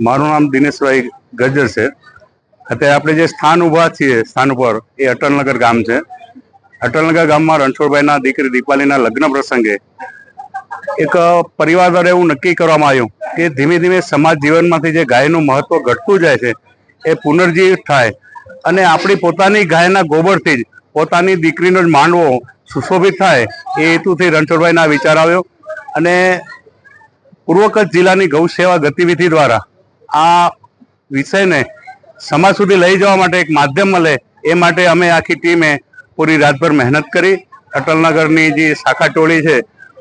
મારું નામ દિનેશભાઈ ગજ્જર છે. અત્યારે આપણે જે સ્થાન ઊભા છીએ સ્થાન ઉપર એ અટલનગર ગામ છે. અટલનગર ગામમાં રણછોડભાઈના દીકરી દીપાલીના લગ્ન પ્રસંગે એક પરિવાર દ્વારા એવું નક્કી કરવામાં આવ્યું કે ધીમે ધીમે સમાજ જીવનમાંથી જે ગાયનું મહત્વ ઘટતું જાય છે એ પુનર્જીવિત થાય અને આપણી પોતાની ગાયના ગોબરથી જ પોતાની દીકરીનો જ માંડવો સુશોભિત થાય એ હેતુથી રણછોડભાઈના વિચાર આવ્યો અને પૂર્વ કચ્છ જિલ્લાની ગૌ સેવા ગતિવિધિ દ્વારા આ વિષયને સમાજ સુધી લઈ જવા માટે એક માધ્યમ મળે એ માટે અમે આખી ટીમે પૂરી રાતભર મહેનત કરી. અટલનગરની જે શાખા ટોળી છે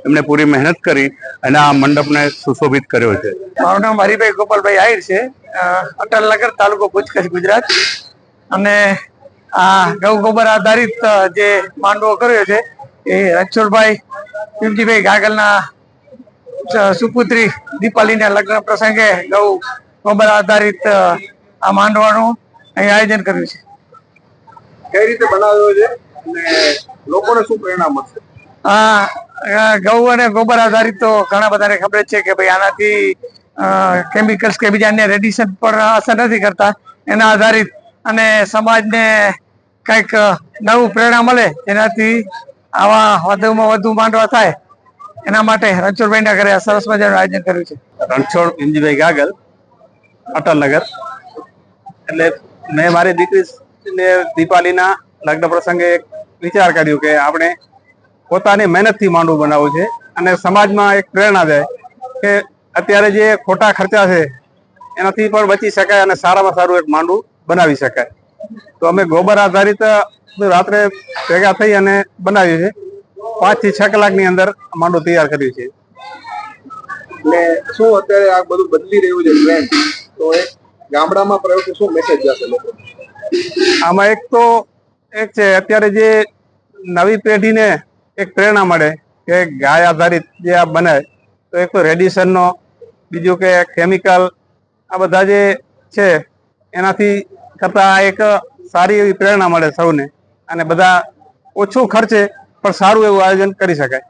એમને પૂરી મહેનત કરી અને આ મંડપને સુશોભિત કર્યો છે. મારું નામ હરિભાઈ ગોપાલભાઈ આહિર છે, અટલનગર, તાલુકો ભુજ, કચ્છ, ગુજરાત. અને આ ગૌ ગોબર આધારિત જે માંડવો કર્યો છે એ રણછોડભાઈ ભીમજીભાઈ ગાગલના સુપુત્રી દીપાલીના લગ્ન પ્રસંગે ગૌ ગોબર આધારિત આ માંડવાનું અહીં આયોજન કર્યું છે. કઈ રીતે બનાવ્યો છે અને લોકોને શું પ્રેરણા મળશે? ગૌ અને ગોબર આધારિત તો ઘણા બધાને ખબર છે કે ભાઈ આનાથી કેમિકલ્સ કે બીજા અન્ય રેડિયેશન પર અસર નથી કરતા. એના આધારિત અને સમાજને કંઈક નવું પ્રેરણા મળે જેનાથી આવા વધુમાં વધુ માંડવા થાય એના માટે રણછોડભાઈના ઘરે સરસ મજાનું આયોજન કર્યું છે. રણછોડ ભીમજીભાઈ ગાગલ, અટલનગર. એટલે મેં મારી દીકરી દીપાલીના લગ્ન પ્રસંગે એક વિચાર કર્યું કે આપણે પોતાની મહેનતથી માંડવું બનાવવું છે અને સમાજમાં એક પ્રેરણા જાય કે અત્યારે જે ખોટા ખર્ચા છે એનાથી પણ બચી શકાય અને સારામાં સારું એક માંડવું બનાવી શકાય. તો અમે ગોબર આધારિત રાત્રે ભેગા થઈ અને બનાવ્યું છે. 5 થી 6 કલાકની અંદર માંડવું તૈયાર કર્યું છે. એટલે શું અત્યારે આ બધું બદલી રહ્યું છે ટ્રેન્ડ, તો એક ગામડામાં પ્રયોગ શું મેસેજ જશે લોકો? આમાં એક છે અત્યારે જે નવી પેઢીને એક પ્રેરણા મળે કે ગાય આધારિત જે આ બને તો એક તો રેડિયેશનનો, બીજું કે કેમિકલ, આ બધા જે છે એનાથી કરતા એક સારી એવી પ્રેરણા મળે સૌને અને બધા ઓછું ખર્ચે પણ સારું એવું આયોજન કરી શકાય.